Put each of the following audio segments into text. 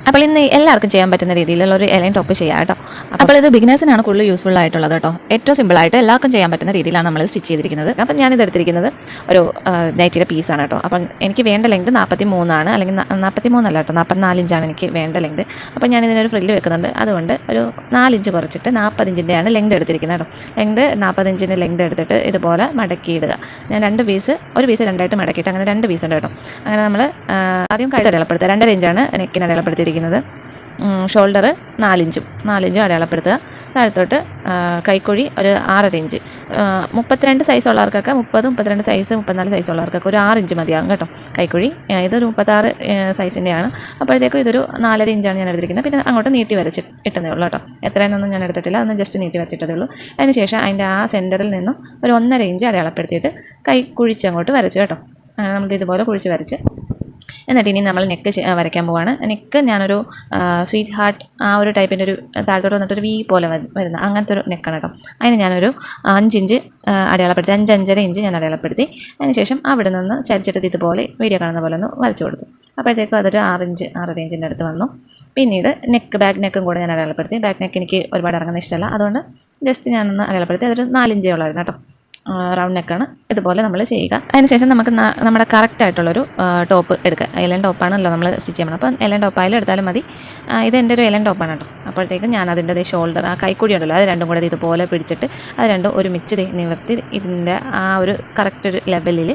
അപ്പോൾ ഇന്ന് എല്ലാവർക്കും ചെയ്യാൻ പറ്റുന്ന രീതിയിലുള്ള ഒരു എലൈൻ ടോപ്പ് ചെയ്യാം കേട്ടോ. അപ്പോൾ ഇത് ബിഗിനേഴ്സിനാണ് കൂടുതൽ യൂസ്ഫുൾ ആയിട്ടുള്ളത് കേട്ടോ. ഏറ്റവും സിമ്പിളായിട്ട് എല്ലാവർക്കും ചെയ്യാൻ പറ്റുന്ന രീതിയിലാണ് നമ്മൾ സ്റ്റിച്ച് ചെയ്തിരിക്കുന്നത്. അപ്പം ഞാനിത് എടുത്തിരിക്കുന്നത് ഒരു നൈറ്റിയുടെ പീസാണ് കേട്ടോ. അപ്പം എനിക്ക് വേണ്ട ലെങ്ത് 43 അല്ലെങ്കിൽ 43 അല്ല കേട്ടോ, 44 ഇഞ്ചാണ് എനിക്ക് വേണ്ട ലെങ്ത്. അപ്പം ഞാനിതിനൊരു ഫ്രില്ല് വെക്കുന്നുണ്ട്. അതുകൊണ്ട് ഒരു 4 ഇഞ്ച് കുറച്ചിട്ട് 40 ഇഞ്ചിൻ്റെയാണ് ലെങ്ത് എടുത്തിരിക്കുന്നത് കേട്ടോ. ലെങ്ത് 40 ഇഞ്ചിൻ്റെ ലെങ്ത് എടുത്തിട്ട് ഇതുപോലെ മടക്കിയിടുക. ഞാൻ ഒരു പീസ് രണ്ടായിട്ട് മടക്കിയിട്ട് അങ്ങനെ 2 പീസ് ഉണ്ട് കേട്ടോ. അങ്ങനെ നമ്മൾ ആദ്യം കഴുത്ത് അടയാളപ്പെടുത്തുക. 2.5 ഇഞ്ചാണ് നെക്കിന് അടയാളപ്പെടുത്തിയിരിക്കുന്നത്. ഷോൾഡർ 4 ഇഞ്ചും അടയാളപ്പെടുത്തുക. താഴത്തോട്ട് കൈക്കുഴി ഒരു 6.5 ഇഞ്ച്. 32 സൈസ് ഉള്ളവർക്കൊക്കെ 30, 32 സൈസ്, 34 സൈസ് ഉള്ളവർക്കൊക്കെ ഒരു 6 ഇഞ്ച് മതിയാകും കേട്ടോ കൈക്കുഴി. ഇതൊരു 36 സൈസിൻ്റെയാണ്. അപ്പോഴത്തേക്കും ഇതൊരു 4.5 ഇഞ്ചാണ് ഞാൻ എടുത്തിരിക്കുന്നത്. പിന്നെ അങ്ങോട്ട് നീട്ടി വരച്ച് ഇട്ടതേ ഉള്ളൂ കേട്ടോ. എത്രയെന്നൊന്നും ഞാൻ എടുത്തിട്ടില്ല, അതൊന്ന് ജസ്റ്റ് നീട്ടി വരച്ചിട്ടതേ ഉള്ളൂ. അതിനുശേഷം അതിൻ്റെ ആ സെൻറ്ററിൽ നിന്നും ഒരു 1.5 ഇഞ്ച് അടയാളപ്പെടുത്തിയിട്ട് കൈ കുഴിച്ചങ്ങോട്ട് വരച്ചു കേട്ടോ. നമ്മൾ ഇതുപോലെ കുഴിച്ച് വരച്ച് എന്നിട്ട് ഇനി നമ്മൾ നെക്ക് വരയ്ക്കാൻ പോവാണ്. നെക്ക് ഞാനൊരു സ്വീറ്റ് ഹാർട്ട് ആ ഒരു ടൈപ്പിൻ്റെ ഒരു താഴത്തോട്ട് വന്നിട്ടൊരു വി പോലെ വരുന്ന അങ്ങനത്തെ ഒരു നെക്കാണ് കേട്ടോ. അതിന് ഞാനൊരു 5 ഇഞ്ച് അടയാളപ്പെടുത്തി, 5.5 ഇഞ്ച് ഞാൻ അടയാളപ്പെടുത്തി. അതിനുശേഷം അവിടെ നിന്ന് ചരിച്ചെടുത്ത് ഇതുപോലെ വീഡിയോ കാണുന്ന പോലെ ഒന്ന് വരച്ചു കൊടുത്തു. അപ്പോഴത്തേക്കും അതൊരു 6.5 ഇഞ്ചിൻ്റെ അടുത്ത് വന്നു. പിന്നീട് ബാക്ക് നെക്കും കൂടെ ഞാൻ അടയാളപ്പെടുത്തി. ബാക്ക് നെക്ക് എനിക്ക് ഒരുപാട് ഇറങ്ങുന്ന ഇഷ്ടമല്ല, അതുകൊണ്ട് ജസ്റ്റ് ഞാനൊന്ന് അടയാളപ്പെടുത്തി. അതൊരു 4 ഇഞ്ചേ ഉള്ളായിരുന്നു കേട്ടോ. റൗണ്ട് നെക്കാണ്. ഇതുപോലെ നമ്മൾ ചെയ്യുക. അതിനുശേഷം നമുക്ക് നമ്മുടെ കറക്റ്റ് ആയിട്ടുള്ളൊരു ടോപ്പ് എടുക്കുക. എലൻ ടോപ്പാണല്ലോ നമ്മൾ സ്റ്റിച്ച് ചെയ്യണം. അപ്പം എലൻ ടോപ്പായാലും എടുത്താലും മതി. ഇത് എൻ്റെ ഒരു എലൻ ടോപ്പാണ് കേട്ടോ. അപ്പോഴത്തേക്കും ഞാൻ അതിൻ്റെ ഷോൾഡർ, ആ കൈക്കുഴി ഉണ്ടല്ലോ, അത് രണ്ടും കൂടെ ഇതുപോലെ പിടിച്ചിട്ട് അത് രണ്ടും ഒരുമിച്ച് നിവർത്തി ഇതിൻ്റെ ആ ഒരു കറക്റ്റ് ഒരു ലെവലിൽ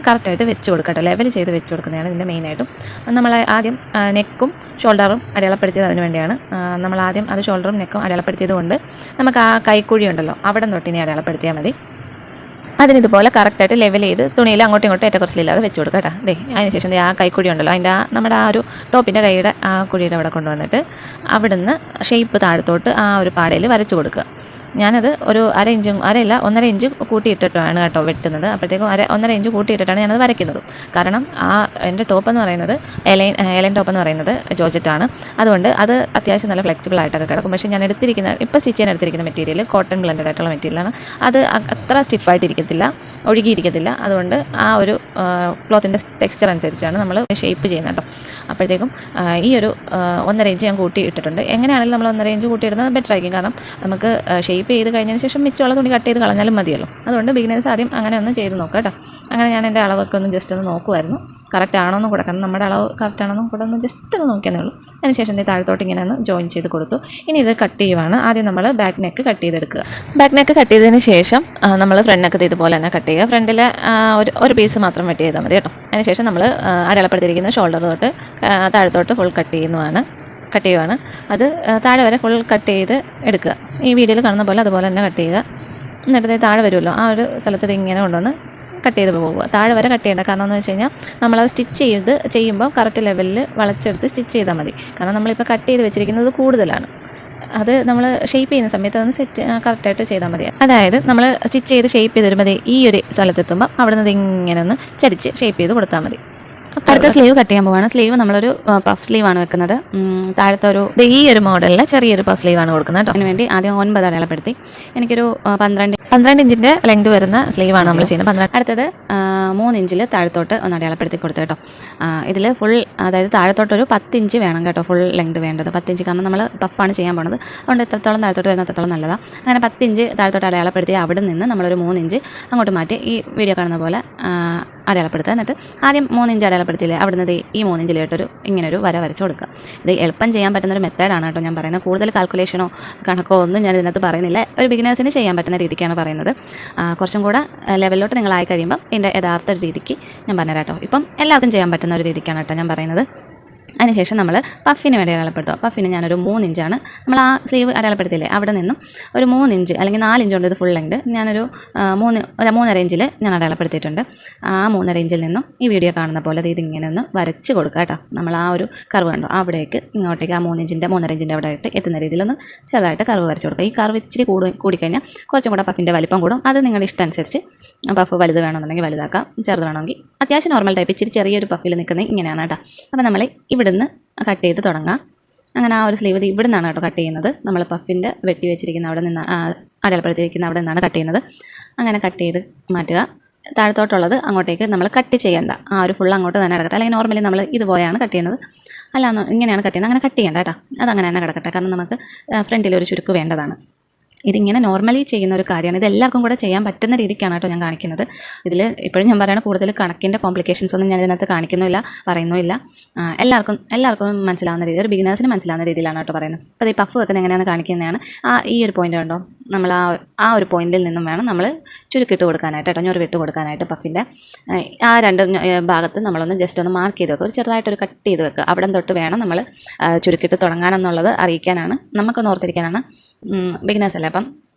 കറക്റ്റായിട്ട് വെച്ച് കൊടുക്കട്ടെ. ലെവൽ ചെയ്ത് വെച്ച് കൊടുക്കുന്നതാണ് ഇതിൻ്റെ മെയിനായിട്ടും. നമ്മൾ ആദ്യം നെക്കും ഷോൾഡറും അടയാളപ്പെടുത്തിയത് അതിന് വേണ്ടിയാണ്. നമ്മൾ ആദ്യം അത് ഷോൾഡറും നെക്കും അടയാളപ്പെടുത്തിയത് കൊണ്ട് നമുക്ക് ആ കൈക്കുഴി ഉണ്ടല്ലോ അവിടെ തൊട്ടിനെ അടയാളപ്പെടുത്തിയാൽ മതി. അതിനിതുപോലെ കറക്റ്റായിട്ട് ലെവൽ ചെയ്ത് തുണിയിൽ അങ്ങോട്ടും ഇങ്ങോട്ടും ഏറ്റക്കുറച്ചിലില്ലാതെ വെച്ച് കൊടുക്കുക കേട്ടോ. അതിനുശേഷം ആ കൈക്കുഴി ഉണ്ടല്ലോ, അതിൻ്റെ നമ്മുടെ ആ ഒരു ടോപ്പിൻ്റെ കൈയുടെ ആ കുഴിയുടെ അവിടെ കൊണ്ടുവന്നിട്ട് അവിടുന്ന് ഷേപ്പ് താഴത്തോട്ട് ആ ഒരു പാടയിൽ വരച്ചു കൊടുക്കുക. ഞാനത് ഒരു 1.5 ഇഞ്ച് കൂട്ടിയിട്ടിട്ടാണ് കേട്ടോ വെട്ടുന്നത്. അപ്പോഴത്തേക്കും 1.5 ഇഞ്ച് കൂട്ടിയിട്ടിട്ടാണ് ഞാനത് വരയ്ക്കുന്നത്. കാരണം ആ എൻ്റെ ടോപ്പ് എന്ന് പറയുന്നത് എലൈൻ ടോപ്പ് എന്ന് പറയുന്നത് ജോർജറ്റാണ്. അതുകൊണ്ട് അത് അത്യാവശ്യം നല്ല ഫ്ലെക്സിബിൾ ആയിട്ടൊക്കെ കിടക്കും. പക്ഷേ ഞാൻ ഇപ്പോൾ സ്റ്റിച്ച് ചെയ്യാൻ എടുത്തിരിക്കുന്ന മെറ്റീരിയൽ കോട്ടൺ ബ്ലെൻഡഡ് ആയിട്ടുള്ള മെറ്റീരിയലാണ്. അത് അത്ര സ്റ്റിഫായിട്ടിരിക്കത്തില്ല, ഒഴുകിയിരിക്കത്തില്ല. അതുകൊണ്ട് ആ ഒരു ക്ലോത്തിൻ്റെ ടെക്സ്ചർ അനുസരിച്ചാണ് നമ്മൾ ഷേപ്പ് ചെയ്യുന്നത് കേട്ടോ. അപ്പോഴത്തേക്കും ഈ ഒരു 1.5 ഇഞ്ച് ഞാൻ കൂട്ടി ഇട്ടിട്ടുണ്ട്. എങ്ങനെയാണെങ്കിലും നമ്മൾ 1.5 ഇഞ്ച് കൂട്ടിയിടുന്നത് ബെറ്റർ ആയിരിക്കും. കാരണം നമുക്ക് ഷേപ്പ് ചെയ്ത് കഴിഞ്ഞതിന് ശേഷം മിച്ചമുള്ള തുണി കട്ട് ചെയ്ത് കളഞ്ഞാലും മതിയല്ലോ. അതുകൊണ്ട് ബിഗിനേഴ്സ് ആദ്യം അങ്ങനെ ഒന്ന് ചെയ്ത് നോക്കാം കേട്ടോ. അങ്ങനെ ഞാൻ എൻ്റെ അളവൊക്കെ ഒന്ന് ജസ്റ്റ് ഒന്ന് നോക്കുമായിരുന്നു, കറക്റ്റ് ആണോന്നും കൂടെ. കാരണം നമ്മുടെ അളവ് കറക്റ്റ് ആണോന്നും കൂടെ ഒന്ന് ജസ്റ്റ് ഒന്ന് നോക്കിയെന്നേ ഉള്ളൂ. അതിനുശേഷം താഴത്തോട്ട് ഇങ്ങനെ ഒന്ന് ജോയിൻ ചെയ്ത് കൊടുത്തു. ഇനി ഇത് കട്ട് ചെയ്യുവാണ്. ആദ്യം നമ്മൾ ബാക്ക് നെക്ക് കട്ട് ചെയ്തെടുക്കുക. ബാക്ക് നെക്ക് കട്ട് ചെയ്തതിന് ശേഷം നമ്മൾ ഫ്രണ്ട് നെക്ക് ഇതുപോലെ തന്നെ കട്ട് ചെയ്യുക. ഫ്രണ്ടിൽ ഒരു പീസ് മാത്രം വെട്ടി ചെയ്താൽ മതി കേട്ടോ. അതിനുശേഷം നമ്മൾ അടയാളപ്പെടുത്തിയിരിക്കുന്ന ഷോൾഡർ തൊട്ട് താഴത്തോട്ട് ഫുൾ കട്ട് ചെയ്യുവാണ്. അത് താഴെ വരെ ഫുൾ കട്ട് ചെയ്ത് എടുക്കുക. ഈ വീഡിയോയിൽ കാണുന്ന പോലെ അതുപോലെ തന്നെ കട്ട് ചെയ്യുക. എന്നിട്ട് താഴെ വരുമല്ലോ, ആ ഒരു സ്ഥലത്ത് ഇങ്ങനെ കൊണ്ടുവന്ന് കട്ട് ചെയ്ത് പോകുക. താഴെ വരെ കട്ട് ചെയ്യേണ്ട. കാരണം എന്ന് വെച്ച് കഴിഞ്ഞാൽ നമ്മളത് സ്റ്റിച്ച് ചെയ്യുമ്പോൾ കറക്റ്റ് ലെവലിൽ വളച്ചെടുത്ത് സ്റ്റിച്ച് ചെയ്താൽ മതി. കാരണം നമ്മളിപ്പോൾ കട്ട് ചെയ്ത് വെച്ചിരിക്കുന്നത് കൂടുതലാണ്. അത് നമ്മൾ ഷേപ്പ് ചെയ്യുന്ന സമയത്ത് അതൊന്ന് കറക്റ്റായിട്ട് ചെയ്താൽ മതി. അതായത് നമ്മൾ സ്റ്റിച്ച് ചെയ്ത് ഷേപ്പ് ചെയ്ത് വരുമ്പോൾ ഈ ഒരു സ്ഥലത്തെത്തുമ്പോൾ അവിടെ നിന്ന് ഇങ്ങനെ ഒന്ന് ചരിച്ച് ഷേപ്പ് ചെയ്ത് കൊടുത്താൽ മതി. അടുത്ത സ്ലീവ് കട്ട് ചെയ്യാൻ പോവാണ്. സ്ലീവ് നമ്മളൊരു പഫ് സ്ലീവാണ് വെക്കുന്നത്. താഴത്തെ ഈ ഒരു മോഡലിൽ ചെറിയൊരു പഫ് സ്ലീവാണ് കൊടുക്കുന്നത് കേട്ടോ. അതിന് വേണ്ടി ആദ്യം 9 അടയാളപ്പെടുത്തി. എനിക്കൊരു 12 ഇഞ്ചിൻ്റെ ലെങ്ത് വരുന്ന സ്ലീവാണ് നമ്മൾ ചെയ്യുന്നത്. അടുത്തത് 3 ഇഞ്ചിൽ താഴത്തോട്ട് ഒന്ന് അടയാളപ്പെടുത്തി കൊടുത്തു കേട്ടോ. ഇതിൽ ഫുൾ, അതായത് താഴത്തോട്ടൊരു 10 ഇഞ്ച് വേണം കേട്ടോ, ഫുൾ ലെങ്ത് വേണ്ടത് 10 ഇഞ്ച്. കാരണം നമ്മൾ പഫാണ് ചെയ്യാൻ പോണത്. അതുകൊണ്ട് എത്രത്തോളം താഴത്തോട്ട് വരുന്ന അത്രത്തോളം നല്ലതാണ്. അങ്ങനെ 10 ഇഞ്ച് താഴത്തോട്ട് അടയാളപ്പെടുത്തി അവിടെ നിന്ന് നമ്മളൊരു 3 ഇഞ്ച് അങ്ങോട്ട് മാറ്റി ഈ വീഡിയോ കാണുന്ന പോലെ അടയാളപ്പെടുത്തുക. എന്നിട്ട് ആദ്യം 3 ഇഞ്ച് അടയാളപ്പെടുത്തിയില്ലേ, അവിടുന്ന് ഈ 3 ഇഞ്ചിലോട്ടൊരു ഇങ്ങനൊരു വര വരച്ച് കൊടുക്കുക. ഇത് എളുപ്പം ചെയ്യാൻ പറ്റുന്നൊരു മെത്തേഡാണ് കേട്ടോ ഞാൻ പറയുന്നത്. കൂടുതൽ കാൽക്കുലേഷനോ കണക്കോ ഒന്നും ഞാൻ ഇതിനകത്ത് പറയുന്നില്ല. ഒരു ബിഗിനേഴ്സിന് ചെയ്യാൻ പറ്റുന്ന രീതിക്കാണ് പറയുന്നത്. കുറച്ചും കൂടെ ലെവലിലോട്ട് നിങ്ങളായി കഴിയുമ്പം ഇതിൻ്റെ യഥാർത്ഥ രീതിക്ക് ഞാൻ പറഞ്ഞുതരാം കേട്ടോ. ഇപ്പം എല്ലാവർക്കും ചെയ്യാൻ പറ്റുന്ന ഒരു രീതിക്കാണ് കേട്ടോ ഞാൻ പറയുന്നത്. അതിനുശേഷം നമ്മൾ പഫിന് വേണ്ടി അടയാളപ്പെടുത്തുക. പഫിന് ഞാനൊരു 3 ഇഞ്ചാണ് നമ്മൾ ആ സ്ലീവ് അടയാളപ്പെടുത്തിയില്ലേ, അവിടെ നിന്നും ഒരു 3 ഇഞ്ച് അല്ലെങ്കിൽ 4 ഇഞ്ച് കൊണ്ട് ഇത് ഫുൾ ലെങ്ത് ഞാനൊരു 3.5 ഇഞ്ചിൽ ഞാൻ അടയാളപ്പെടുത്തിയിട്ടുണ്ട്. ആ 3.5 ഇഞ്ചിൽ നിന്നും ഈ വീഡിയോ കാണുന്ന പോലെ ഇതിങ്ങനെ ഒന്ന് വരച്ച് കൊടുക്കുക കേട്ടോ. നമ്മൾ ആ ഒരു കർവ് കണ്ടോ, അവിടേക്ക് ഇങ്ങോട്ടേക്ക് ആ 3.5 ഇഞ്ചിൻ്റെ അവിടെ ആയിട്ട് എത്തുന്ന രീതിയിലൊന്ന് ചെറുതായിട്ട് കർവ് വരച്ച് കൊടുക്കുക. ഈ കർവ് ഇച്ചിരി കൂടിക്കഴിഞ്ഞാൽ കുറച്ചും കൂടെ പഫിൻ്റെ വലിപ്പം കൂടും. അത് നിങ്ങളുടെ ഇഷ്ടം അനുസരിച്ച് പഫ് വലുത് വേണമെന്നുണ്ടെങ്കിൽ വലുതാക്കാം, ചെറുത് വേണമെങ്കിൽ അത്യാവശ്യം നോർമൽ ടൈപ്പ് ഇച്ചിരി ചെറിയൊരു പഫിൽ നിൽക്കുന്നത് ഇങ്ങനെയാണ് കേട്ടോ. അപ്പോൾ നമ്മൾ ഇവിടുന്ന് കട്ട് ചെയ്ത് തുടങ്ങാം. അങ്ങനെ ആ ഒരു സ്ലീവ് ഇവിടെ നിന്നാണ് കേട്ടോ കട്ട് ചെയ്യുന്നത്. നമ്മൾ പഫിൻ്റെ വെട്ടി വെച്ചിരിക്കുന്ന അവിടെ നിന്ന് അടയാളപ്പെടുത്തിയിരിക്കുന്ന അവിടെ നിന്നാണ് കട്ട് ചെയ്യുന്നത്. അങ്ങനെ കട്ട് ചെയ്ത് മാറ്റുക. താഴത്തോട്ടുള്ളത് അങ്ങോട്ടേക്ക് നമ്മൾ കട്ട് ചെയ്യേണ്ട, ആ ഒരു ഫുൾ അങ്ങോട്ട് തന്നെ എടുക്കട്ടെ. അല്ലെങ്കിൽ നോർമലി നമ്മൾ ഇതുപോലെയാണ് കട്ട് ചെയ്യുന്നത്. അല്ലാന്ന് ഇങ്ങനെയാണ് കട്ട് ചെയ്യുന്നത്, അങ്ങനെ കട്ട് ചെയ്യേണ്ട കേട്ടോ, അതങ്ങനെ തന്നെ കിടക്കട്ടെ. കാരണം നമുക്ക് ഫ്രണ്ടിലൊരു ചുരുക്ക് വേണ്ടതാണ്. ഇതിങ്ങനെ നോർമലി ചെയ്യുന്ന ഒരു കാര്യമാണ്. ഇത് എല്ലാവർക്കും കൂടെ ചെയ്യാൻ പറ്റുന്ന രീതിക്കാണ് കേട്ടോ ഞാൻ കാണിക്കുന്നത്. ഇതിൽ ഇപ്പോഴും ഞാൻ പറയുന്നത് കൂടുതൽ കണക്കിൻ്റെ കോംപ്ലിക്കേഷൻസ് ഒന്നും ഞാൻ ഇതിനകത്ത് കാണിക്കുന്നില്ല, പറയുന്നുമില്ല. എല്ലാവർക്കും മനസ്സിലാവുന്ന രീതി, ഒരു ബിഗിനേഴ്സിന് മനസ്സിലാവുന്ന രീതിയിലാണ് കേട്ടോ പറയുന്നത്. അപ്പോൾ ഈ പഫ് വെക്കുന്നത് എങ്ങനെയാണെന്ന് കാണിക്കുന്നതാണ്. ഈ ഒരു പോയിന്റ് കണ്ടോ, നമ്മൾ ആ ഒരു പോയിന്റിൽ നിന്നും വേണം നമ്മൾ ചുരുക്കിട്ട് കൊടുക്കാനായിട്ട് കേട്ടോ, ഞൊറിവിട്ട് കൊടുക്കാനായിട്ട്. പഫിൻ്റെ ആ രണ്ട് ഭാഗത്ത് നമ്മളൊന്ന് ജസ്റ്റ് ഒന്ന് മാർക്ക് ചെയ്ത് വെക്കുക, ഒരു ചെറുതായിട്ടൊരു കട്ട് ചെയ്ത് വെക്കുക. അവിടെ തൊട്ട് വേണം നമ്മൾ ചുരുക്കിട്ട് തുടങ്ങാനെന്നുള്ളത് അറിയിക്കാനാണ്, നമുക്കൊന്ന് ഓർത്തിരിക്കാനാണ്. ബിഗിനേഴ്സ് അല്ലേ, അപ്പം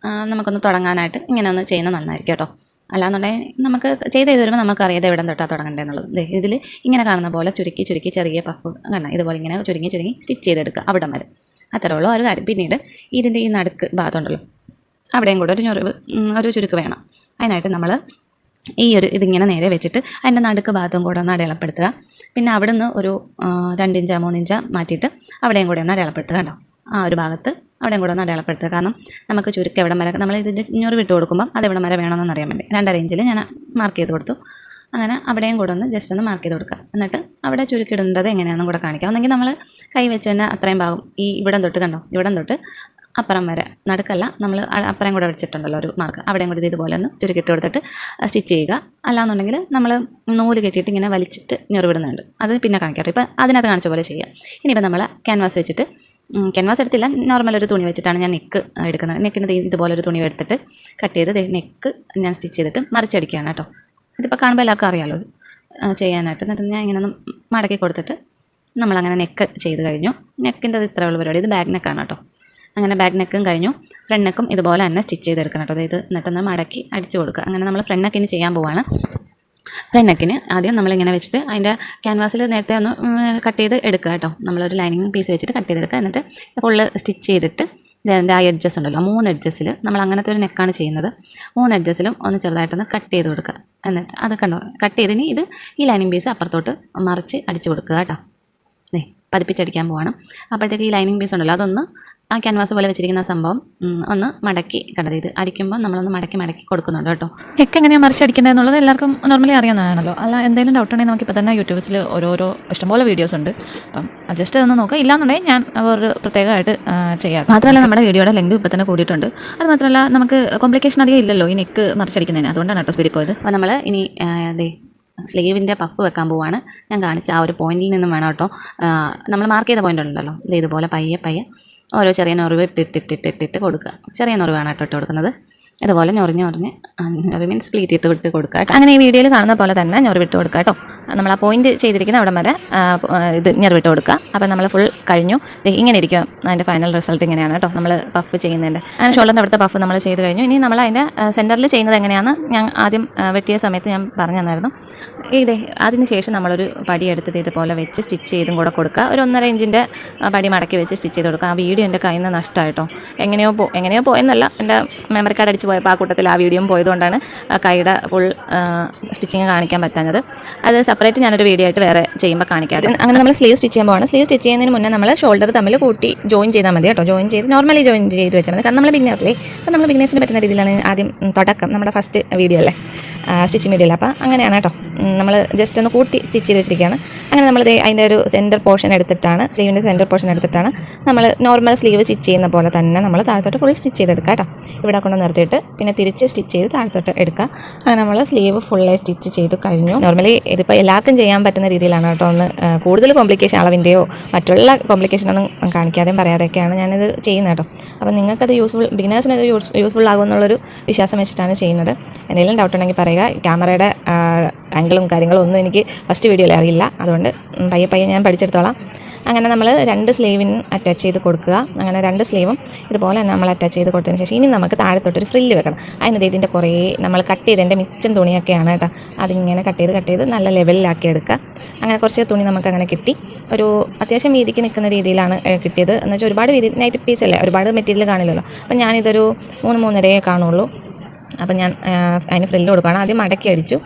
നമുക്കൊന്ന് തുടങ്ങാനായിട്ട് ഇങ്ങനെ ഒന്ന് ചെയ്യുന്നത് നന്നായിരിക്കും കേട്ടോ. അല്ലാന്നുണ്ടെങ്കിൽ നമുക്ക് ചെയ്ത് വരുമ്പോൾ നമുക്കറിയാതെ എവിടെ തൊട്ടാണ് തുടങ്ങേണ്ടതെന്നുള്ളത്. ഇതിൽ ഇങ്ങനെ കാണുന്ന പോലെ ചുരുക്കി ചുരുക്കി ചെറിയ പഫ് കണ്ട ഇതുപോലെ ഇങ്ങനെ ചുരുങ്ങി സ്റ്റിച്ച് ചെയ്തെടുക്കുക അവിടം വരെ. അത്രേ ഉള്ളൂ ഒരു കാര്യം. പിന്നീട് ഇതിൻ്റെ ഈ നടുക്ക് ഭാഗത്തുണ്ടല്ലോ, അവിടെയും കൂടെ ഒരു ചുരുക്ക് വേണം. അതിനായിട്ട് നമ്മൾ ഇതിങ്ങനെ നേരെ വെച്ചിട്ട് അതിൻ്റെ നടുക്ക് ഭാഗത്തും കൂടെ ഒന്ന് അടയാളപ്പെടുത്തുക. പിന്നെ അവിടെ നിന്ന് ഒരു 2 ഇഞ്ച് 3 ഇഞ്ച് മാറ്റിയിട്ട് അവിടെയും കൂടെ ഒന്ന് അടയാളപ്പെടുത്തുക കേട്ടോ. ആ ഒരു ഭാഗത്ത് അവിടെയും കൂടെ ഒന്ന് അടയാളപ്പെടുത്തുക. കാരണം നമുക്ക് ചുരുക്കം എവിടം വരെ നമ്മൾ ഇതിൻ്റെ ഞൊറിവിട്ട് കൊടുക്കുമ്പോൾ അത് എവിടം വരെ വേണമെന്ന് അറിയാൻ വേണ്ടി 2.5 ഇഞ്ചിൽ ഞാൻ മാർക്ക് ചെയ്ത് കൊടുത്തു. അങ്ങനെ അവിടെയും കൂടെ ഒന്ന് ജസ്റ്റ് ഒന്ന് മാർക്ക് ചെയ്ത് കൊടുക്കുക. എന്നിട്ട് അവിടെ ചുരുക്കിടേണ്ടത് എങ്ങനെയാണെന്നും കൂടെ കാണിക്കാം. ഒന്നെങ്കിൽ നമ്മൾ കൈ വെച്ച് തന്നെ അത്രയും ഭാഗം ഇവിടം തൊട്ട് കണ്ടോ, ഇവിടം തൊട്ട് അപ്പുറം വരെ, നടുക്കല്ല, നമ്മൾ അപ്പുറം കൂടെ വെച്ചിട്ടുണ്ടല്ലോ ഒരു മാർക്ക്, അവിടെയും കൂടി ഇതുപോലെ ഒന്ന് ചുരുക്കിട്ട് കൊടുത്തിട്ട് സ്റ്റിച്ച് ചെയ്യുക. അല്ലാന്നുണ്ടെങ്കിൽ നമ്മൾ നൂല് കെട്ടിയിട്ട് ഇങ്ങനെ വലിച്ചിട്ട് ഞൊറിവിടുന്നുണ്ട്, അത് പിന്നെ കാണിക്കാറ്. ഇപ്പം അതിനകത്ത് കാണിച്ച പോലെ ചെയ്യുക. ഇനിയിപ്പോൾ നമ്മൾ ക്യാൻവാസ് വെച്ചിട്ട്, ക്യാൻവാസ് എടുത്തില്ല, നോർമൽ ഒരു തുണി വെച്ചിട്ടാണ് ഞാൻ നെക്ക് എടുക്കുന്നത്. നെക്കിന് ഇതുപോലൊരു തുണി എടുത്തിട്ട് കട്ട് ചെയ്ത് നെക്ക് ഞാൻ സ്റ്റിച്ച് ചെയ്തിട്ട് മറിച്ചടിക്കുകയാണ് കേട്ടോ. ഇതിപ്പോൾ കാണുമ്പോൾ എല്ലാവർക്കും അറിയാമല്ലോ ചെയ്യാനായിട്ട്. എന്നിട്ട് ഞാൻ ഇങ്ങനെ ഒന്ന് മടക്കി കൊടുത്തിട്ട് നമ്മളങ്ങനെ നെക്ക് ചെയ്ത് കഴിഞ്ഞു. നെക്കിൻ്റെ ഇത്രയുള്ള പരിപാടി. ഇത് ബാക്ക് നെക്കാണ് കേട്ടോ. അങ്ങനെ ബാക്ക് നെക്കും കഴിഞ്ഞു. ഫ്രണ്ട് നെക്കും ഇതുപോലെ തന്നെ സ്റ്റിച്ച് ചെയ്തെടുക്കണം കേട്ടോ. അതായത് എന്നിട്ടൊന്ന് മടക്കി അടിച്ചു കൊടുക്കുക. അങ്ങനെ നമ്മൾ ഫ്രണ്ട് നെക്കിന് ചെയ്യാൻ പോവാണ്. ഫ്രണ്ട് നെക്കിന് ആദ്യം നമ്മളിങ്ങനെ വെച്ചിട്ട് അതിൻ്റെ ക്യാൻവാസിൽ നേരത്തെ ഒന്ന് കട്ട് ചെയ്ത് എടുക്കുക കേട്ടോ. നമ്മളൊരു ലൈനിങ് പീസ് വെച്ചിട്ട് കട്ട് ചെയ്തെടുക്കുക. എന്നിട്ട് ഫുള്ള് സ്റ്റിച്ച് ചെയ്തിട്ട് അതിൻ്റെ ആ എഡ്ജസ് ഉണ്ടല്ലോ, 3 എഡ്ജസിൽ നമ്മൾ അങ്ങനത്തെ ഒരു നെക്കാണ് ചെയ്യുന്നത്. 3 എഡ്ജസിലും ഒന്ന് ചെറുതായിട്ടൊന്ന് കട്ട് ചെയ്ത് കൊടുക്കുക. എന്നിട്ട് അത് കണ്ടോ കട്ട് ചെയ്തിന് ഈ ലൈനിങ് പീസ് അപ്പുറത്തോട്ട് മറിച്ച് അടിച്ചു കൊടുക്കുക കേട്ടോ. പതിപ്പിച്ചടിക്കാൻ പോവാണ്. അപ്പോഴത്തേക്ക് ഈ ലൈനിങ് പീസ് ഉണ്ടല്ലോ, അതൊന്ന് ആ ക്യാൻവാസ് പോലെ വെച്ചിരിക്കുന്ന സംഭവം ഒന്ന് മടക്കി കണ്ടത്. ഇത് അടിക്കുമ്പോൾ നമ്മളൊന്ന് മടക്കി കൊടുക്കുന്നുണ്ട് കേട്ടോ. നെക്ക് എങ്ങനെയാണ് മറിച്ചടിക്കേണ്ടത് എന്നുള്ളത് എല്ലാവർക്കും നോർമലി അറിയാവുന്നതാണല്ലോ. അല്ല എന്തെങ്കിലും ഡൗട്ട് ഉണ്ടെങ്കിൽ നമുക്കിപ്പോൾ തന്നെ യൂട്യൂബിൽ ഓരോരോ ഇഷ്ടംപോലെ വീഡിയോസ് ഉണ്ട്. അപ്പം ജസ്റ്റ് അതൊന്ന് നോക്കുക. ഇല്ലാന്നുണ്ടെങ്കിൽ ഞാൻ ഒരു പ്രത്യേകമായിട്ട് ചെയ്യാം. മാത്രമല്ല നമ്മുടെ വീഡിയോയുടെ ലെങ്ത് ഇപ്പോൾ തന്നെ കൂടിയിട്ടുണ്ട്. അത് മാത്രമല്ല നമുക്ക് കോംപ്ലിക്കേഷൻ അധികം ഇല്ലല്ലോ ഈ നെക്ക് മറിച്ചടിക്കുന്നതിന്. അതുകൊണ്ടാണ് കേട്ടോ സ്പീഡിൽ പോയത്. അപ്പോൾ നമ്മൾ ഇനി സ്ലീവിൻ്റെ പഫ് വെക്കാൻ പോവാണ്. ഞാൻ കാണിച്ച ആ ഒരു പോയിന്റിൽ നിന്നും വേണം കേട്ടോ. നമ്മൾ മാർക്ക് ചെയ്ത പോയിന്റ് ഉണ്ടല്ലോ, ഇതുപോലെ പയ്യെ ഓരോ ചെറിയ ഞൊറിവ് ഇട്ടിട്ട് കൊടുക്കുക. ചെറിയ ഞൊറിവാണ് കേട്ടോ ഇട്ട് കൊടുക്കുന്നത്. ഇതുപോലെ ഞൊറിഞ്ഞ് മീൻസ് സ്പ്ലീറ്റ് ഇട്ട് വിട്ട് കൊടുക്കുക കേട്ടോ. അങ്ങനെ ഈ വീഡിയോയിൽ കാണുന്ന പോലെ തന്നെ ഞൊറിവിട്ട് കൊടുക്കുക കേട്ടോ. നമ്മൾ ആ പോയിന്റ് ചെയ്തിരിക്കുന്ന അവിടെ വരെ ഇത് ഞൊറിവിട്ട് കൊടുക്കുക. അപ്പോൾ നമ്മൾ ഫുൾ കഴിഞ്ഞു. ഇങ്ങനെ ഇരിക്കും അതിൻ്റെ ഫൈനൽ റിസൾട്ട് ഇങ്ങനെയാണ് കേട്ടോ. നമ്മൾ പഫ് ചെയ്യുന്നതിൻ്റെ അങ്ങനെ ഷോൾഡറിൻ്റെ അവിടുത്തെ പഫ് നമ്മൾ ചെയ്ത് കഴിഞ്ഞു. ഇനി നമ്മൾ അതിൻ്റെ സെൻറ്ററിൽ ചെയ്യുന്നത് എങ്ങനെയാണെന്ന് ഞാൻ ആദ്യം വെട്ടിയ സമയത്ത് ഞാൻ പറഞ്ഞു തന്നായിരുന്നു. അതിന് ശേഷം നമ്മളൊരു പടി എടുത്തിട്ട് ഇതുപോലെ വെച്ച് സ്റ്റിച്ച് ചെയ്തും കൂടെ കൊടുക്കുക. ഒരു 1.5 ഇഞ്ചിൻ്റെ പടി മടക്കി വെച്ച് സ്റ്റിച്ച് ചെയ്ത് കൊടുക്കുക. ആ വീഡിയോ എൻ്റെ കയ്യിൽ നിന്ന് നഷ്ടമായിട്ടോ. എങ്ങനെയോ പോയെന്നല്ല, എൻ്റെ മെമ്മറി കാർഡ് അടിച്ച് പോയപ്പോൾ ആ കൂട്ടത്തിൽ ആ വീഡിയോ പോയതുകൊണ്ടാണ് കൈയുടെ ഫുൾ സ്റ്റിച്ചിങ് കാണിക്കാൻ പറ്റാഞ്ഞത്. അത് സെപ്പറേറ്റ് ഞാനൊരു വീഡിയോ ആയിട്ട് വേറെ ചെയ്യുമ്പോൾ കാണിക്കാറ്. അങ്ങനെ നമ്മൾ സ്ലീവ് സ്റ്റിച്ച് ചെയ്യാൻ പോകണം. സ്ലീവ് സ്റ്റിച്ച് ചെയ്യുന്നതിന് മുന്നേ നമ്മൾ ഷോൾഡർ തമ്മിൽ കൂട്ടി ജോയിൻ ചെയ്താൽ മതി കേട്ടോ. നോർമലി ജോയിൻ ചെയ്ത് വെച്ചാൽ മതി. കാരണം നമ്മൾ ബിഗിനേഴ്സിലെ അപ്പോൾ നമ്മൾ ബിഗിനേഴ്സിന് പറ്റുന്ന രീതിയിലാണ് ആദ്യം തുടക്കം, നമ്മുടെ ഫസ്റ്റ് വീഡിയോ അല്ലേ സ്റ്റിച്ചിങ് വീഡിയോ അല്ലേ. അപ്പോൾ അങ്ങനെയാണ് കേട്ടോ. നമ്മൾ ജസ്റ്റ് ഒന്ന് കൂട്ടി സ്റ്റിച്ച് ചെയ്ത് വെച്ചിരിക്കുകയാണ്. അങ്ങനെ നമ്മൾ അതിൻ്റെ ഒരു സെൻറ്റർ പോർഷൻ എടുത്തിട്ടാണ്, സ്ലീവിൻ്റെ സെൻറ്റർ പോർഷൻ എടുത്തിട്ടാണ് നമ്മൾ നോർമൽ സ്ലീവ് സ്റ്റിച്ച് ചെയ്യുന്ന പോലെ തന്നെ നമ്മൾ താഴത്തോട്ട് ഫുൾ സ്റ്റിച്ച് ചെയ്തെടുക്കുക കേട്ടോ. ഇവിടെ കൊണ്ട് നിർത്തിയിട്ട് പിന്നെ തിരിച്ച് സ്റ്റിച്ച് ചെയ്ത് താഴത്തോട്ട് എടുക്കുക. അങ്ങനെ നമ്മൾ സ്ലീവ് ഫുള്ളായി സ്റ്റിച്ച് ചെയ്ത് കഴിഞ്ഞു. നോർമലി ഇതിപ്പോൾ എല്ലാവർക്കും ചെയ്യാൻ പറ്റുന്ന രീതിയിലാണ് കേട്ടോ. ഒന്ന് കൂടുതൽ കോംപ്ലിക്കേഷൻ അളവിൻ്റെയോ മറ്റുള്ള കോംപ്ലിക്കേഷനൊന്നും കാണിക്കാതെയും പറയാതെയൊക്കെയാണ് ഞാനിത് ചെയ്യുന്നത് കേട്ടോ. അപ്പോൾ നിങ്ങൾക്കത് ബിഗിനേഴ്സിന് യൂസ്ഫുൾ ആകുമെന്നുള്ളൊരു വിശ്വാസം വെച്ചിട്ടാണ് ചെയ്യുന്നത്. എന്തെങ്കിലും ഡൗട്ട് ഉണ്ടെങ്കിൽ പറയുക. ക്യാമറയുടെ ആംഗിളും കാര്യങ്ങളും ഒന്നും എനിക്ക് ഫസ്റ്റ് വീഡിയോയിൽ അറിയില്ല, അതുകൊണ്ട് പയ്യെ ഞാൻ പഠിച്ചെടുത്തോളാം. അങ്ങനെ നമ്മൾ 2 സ്ലീവിന് അറ്റാച്ച് ചെയ്ത് കൊടുക്കുക. അങ്ങനെ 2 സ്ലീവും ഇതുപോലെ തന്നെ നമ്മൾ അറ്റാച്ച് ചെയ്ത് കൊടുത്തതിന് ശേഷം ഇനി നമുക്ക് താഴത്തോട്ടൊരു ഫ്രില്ല് വെക്കണം. അതിന് ഇതിൻ്റെ കുറേ നമ്മൾ കട്ട് ചെയ്തതിൻ്റെ മിച്ചം തുണിയൊക്കെയാണ് കേട്ടോ. അതിങ്ങനെ കട്ട് ചെയ്ത് നല്ല ലെവലിലാക്കി എടുക്കുക. അങ്ങനെ കുറച്ച് തുണി നമുക്ക് അങ്ങനെ കിട്ടി. ഒരു അത്യാവശ്യം വീതിക്ക് നിൽക്കുന്ന രീതിയിലാണ് കിട്ടിയത്. എന്ന് വെച്ചാൽ ഒരുപാട് വീതി നൈറ്റ് പീസ് അല്ലേ, ഒരുപാട് മെറ്റീരിയൽ കാണില്ലല്ലോ. അപ്പം ഞാനിതൊരു 3-3.5 കാണുള്ളൂ. അപ്പം ഞാൻ അതിന് ഫ്രില്ല് കൊടുക്കുകയാണ്. ആദ്യം മടക്കി അടിച്ചു.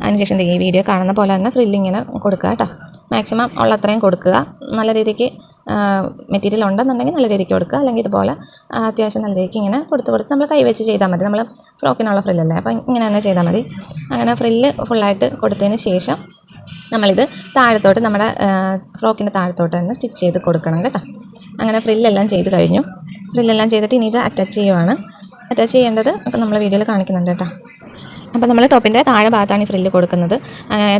അതിനുശേഷം ഈ വീഡിയോ കാണുന്ന പോലെ തന്നെ ഫ്രില്ലിങ്ങനെ കൊടുക്കുക കേട്ടോ. മാക്സിമം ഉള്ളത്രയും കൊടുക്കുക. നല്ല രീതിക്ക് മെറ്റീരിയൽ ഉണ്ടെന്നുണ്ടെങ്കിൽ നല്ല രീതിക്ക് കൊടുക്കുക. അല്ലെങ്കിൽ ഇതുപോലെ അത്യാവശ്യം നല്ല രീതിക്ക് ഇങ്ങനെ കൊടുത്ത് നമ്മൾ കൈ വെച്ച് ചെയ്താൽ മതി. നമ്മൾ ഫ്രോക്കിനുള്ള ഫ്രില്ലല്ലേ, അപ്പോൾ ഇങ്ങനെ തന്നെ ചെയ്താൽ മതി. അങ്ങനെ ഫ്രില്ല് ഫുള്ളായിട്ട് കൊടുത്തതിന് ശേഷം നമ്മളിത് താഴത്തോട്ട് നമ്മുടെ ഫ്രോക്കിൻ്റെ താഴത്തോട്ട് തന്നെ സ്റ്റിച്ച് ചെയ്ത് കൊടുക്കണം കേട്ടോ. അങ്ങനെ ഫ്രില്ലെല്ലാം ചെയ്ത് കഴിഞ്ഞു. ഫ്രില്ലെല്ലാം ചെയ്തിട്ട് ഇനി ഇത് അറ്റാച്ച് ചെയ്യുവാണ്. അറ്റാച്ച് ചെയ്യേണ്ടത് അപ്പോൾ നമ്മൾ വീഡിയോയിൽ കാണിക്കുന്നുണ്ട് കേട്ടോ. അപ്പോൾ നമ്മൾ ടോപ്പിൻ്റെ താഴെ ഭാഗത്താണ് ഈ ഫ്രില്ല് കൊടുക്കുന്നത്.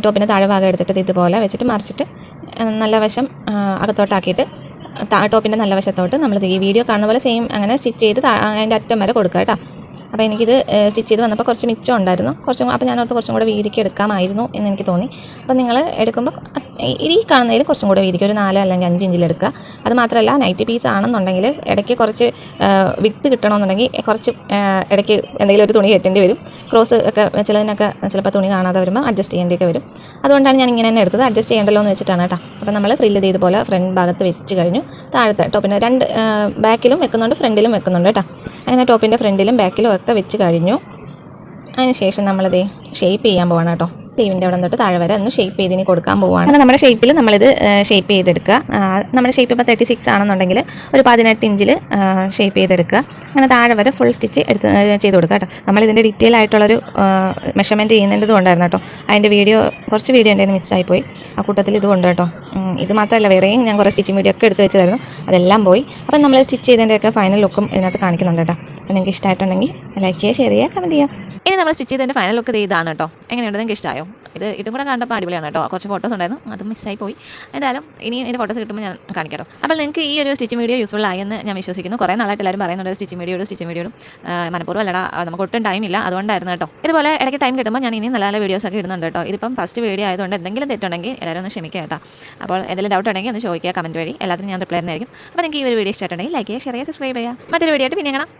ടോപ്പിൻ്റെ താഴെ ഭാഗം എടുത്തിട്ട് ഇതുപോലെ വെച്ചിട്ട് മറിച്ചിട്ട് നല്ല വശം അകത്തോട്ടാക്കിയിട്ട് ടോപ്പിൻ്റെ നല്ല വശത്തോട്ട് നമ്മൾ ഈ വീഡിയോ കാണുന്ന പോലെ സെയിം അങ്ങനെ സ്റ്റിച്ച് ചെയ്ത് അതിൻ്റെ അറ്റം വരെ കൊടുക്കുക കേട്ടോ. അപ്പോൾ എനിക്കിത് സ്റ്റിച്ച് ചെയ്ത് വന്നപ്പോൾ കുറച്ച് മിച്ചം ഉണ്ടായിരുന്നു. അപ്പോൾ ഞാനോർത്ത് കുറച്ചും കൂടെ വീതിക്ക് എടുക്കാമായിരുന്നു എന്ന് എനിക്ക് തോന്നി. അപ്പോൾ നിങ്ങൾ എടുക്കുമ്പോൾ ഈ കാണുന്നതിൽ കുറച്ചും കൂടെ വീതിക്ക് ഒരു 4 അല്ലെങ്കിൽ 5 ഇഞ്ചിൽ എടുക്കുക. അത് മാത്രമല്ല നൈറ്റി പീസ് ആണെന്നുണ്ടെങ്കിൽ ഇടയ്ക്ക് കുറച്ച് വിട്ട് കിട്ടണമെന്നുണ്ടെങ്കിൽ കുറച്ച് ഇടയ്ക്ക് എന്തെങ്കിലും ഒരു തുണി കെട്ടേണ്ടി വരും. ക്രോസ് ഒക്കെ ചിലതിനൊക്കെ ചിലപ്പോൾ തുണി കാണാതെ വരുമ്പോൾ അഡ്ജസ്റ്റ് ചെയ്യേണ്ടിയൊക്കെ വരും. അതുകൊണ്ടാണ് ഞാൻ ഇങ്ങനെ തന്നെ എടുത്തത്. അഡ്ജസ്റ്റ് ചെയ്യേണ്ടല്ലോ എന്ന് വെച്ചിട്ടാണ് കേട്ടോ. അപ്പോൾ നമ്മൾ ഫ്രില്ല് ചെയ്തതുപോലെ ഫ്രണ്ട് ഭാഗത്ത് വെച്ച് കഴിഞ്ഞു. താഴത്തെ ടോപ്പിൻ്റെ 2 ബാക്കിലും വെക്കുന്നുണ്ട് ഫ്രണ്ടിലും വെക്കുന്നുണ്ട് കേട്ടോ. അങ്ങനെ ടോപ്പിൻ്റെ ഫ്രണ്ടിലും ബാക്കിലും ഒക്കെ വെച്ച് കഴിഞ്ഞു. അതിന് ശേഷം നമ്മളിത് ഷേപ്പ് ചെയ്യാൻ പോവാണ് കേട്ടോ. സ്ലീവിൻ്റെ അവിടെ തൊട്ട് താഴെ വരെ ഒന്ന് ഷേപ്പ് ചെയ്തിനി കൊടുക്കാൻ പോവുകയാണ്. അങ്ങനെ നമ്മുടെ ഷേപ്പിൽ നമ്മളിത് ഷേപ്പ് ചെയ്തെടുക്കുക. നമ്മുടെ ഷേപ്പ് ഇപ്പോൾ 36 ആണെന്നുണ്ടെങ്കിൽ ഒരു 18 ഇഞ്ചിൽ ഷേപ്പ് ചെയ്തെടുക്കുക. അങ്ങനെ താഴെ വരെ ഫുൾ സ്റ്റിച്ച് ചെയ്ത് കൊടുക്കുക കേട്ടോ. നമ്മളിതിൻ്റെ ഡീറ്റെയിൽ ആയിട്ടുള്ളൊരു മെഷർമെൻറ്റ് ചെയ്യുന്നതും ഉണ്ടായിരുന്നു കേട്ടോ. അതിൻ്റെ കുറച്ച് വീഡിയോ എൻ്റെ മിസ്സായിപ്പോയി. ആ കൂട്ടത്തിൽ ഇതുകൊണ്ട് കേട്ടോ. ഇത് മാത്രമല്ല വേറെയും ഞാൻ കുറേ സ്റ്റിച്ചിങ് വീഡിയോ ഒക്കെ എടുത്ത് വെച്ചതായിരുന്നു. അതെല്ലാം പോയി. അപ്പം നമ്മൾ സ്റ്റിച്ച് ചെയ്തതിൻ്റെയൊക്കെ ഫൈനൽ ലുക്കും ഇതിനകത്ത് കാണിക്കുന്നുണ്ട് കേട്ടോ. അപ്പോൾ നിങ്ങൾക്ക് ഇഷ്ടമായിട്ടുണ്ടെങ്കിൽ ലൈക്ക് ചെയ്യുക, ഷെയർ ചെയ്യുക, കമൻറ്റ് ചെയ്യുക. ഇനി നമ്മൾ സ്റ്റിച്ച് ചെയ്തതിൻ്റെ ഫൈനൽ ലുക്ക് ഇതാണ് കേട്ടോ. എങ്ങനെയുണ്ട്, നിങ്ങൾക്ക് ഇഷ്ടമായോ? ഇതും കൂടെ കണ്ടപ്പോൾ അടിപൊളിയാണ് കേട്ടോ. കുറച്ച് ഫോട്ടോസ് ഉണ്ടായിരുന്നു, അതും മിസ്സായി പോയി. എന്തായാലും ഇനി എൻ്റെ ഫോട്ടോസ് കിട്ടുമ്പോൾ ഞാൻ കാണിക്കാമോ. അപ്പോൾ നിങ്ങൾക്ക് ഈ ഒരു സ്റ്റിച്ചിങ് വീഡിയോ യൂസ്ഫുൾ ആയെന്ന് ഞാൻ വിശ്വസിക്കുന്നു. കുറേ നാളായിട്ട് എല്ലാവരും പറയുന്നുണ്ട് സ്റ്റിച്ചിങ് വീഡിയോയും മനഃപൂർവ്വം അല്ലടാ, നമുക്ക് ഒട്ടും ടൈമില്ല, അതുകൊണ്ടായിരുന്നു കേട്ടോ. ഇതുപോലെ ഇടയ്ക്ക് ടൈം കിട്ടുമ്പോൾ ഞാൻ ഇനി നല്ല നല്ല വീഡിയോസൊക്കെ ഇടുന്നുണ്ട് കേട്ടോ. ഇതിപ്പം ഫസ്റ്റ് വീഡിയോ ആയതുകൊണ്ട് എന്തെങ്കിലും തെറ്റുണ്ടെങ്കിൽ എല്ലാവരും ഒന്ന് ക്ഷമിക്കുക കേട്ടോ. അപ്പോൾ എന്തെങ്കിലും ഡൗട്ട് ഉണ്ടെങ്കിൽ ഒന്ന് ചോദിക്കുക കമൻറ്റ് വഴി. എല്ലാത്തിനും ഞാൻ റിപ്ലൈ തന്നെയായിരിക്കും. അപ്പോൾ നിങ്ങൾക്ക് ഈ ഒരു വീഡിയോ ഇഷ്ടമായിട്ടുണ്ടെങ്കിൽ ലൈക്ക് ചെയ്യുക, ഷെയർ ചെയ്യുക, സബ്സ്ക്രൈബ് ചെയ്യുക. മറ്റൊരു വീഡിയോ ആയിട്ട് പിന്നെ കാണാം.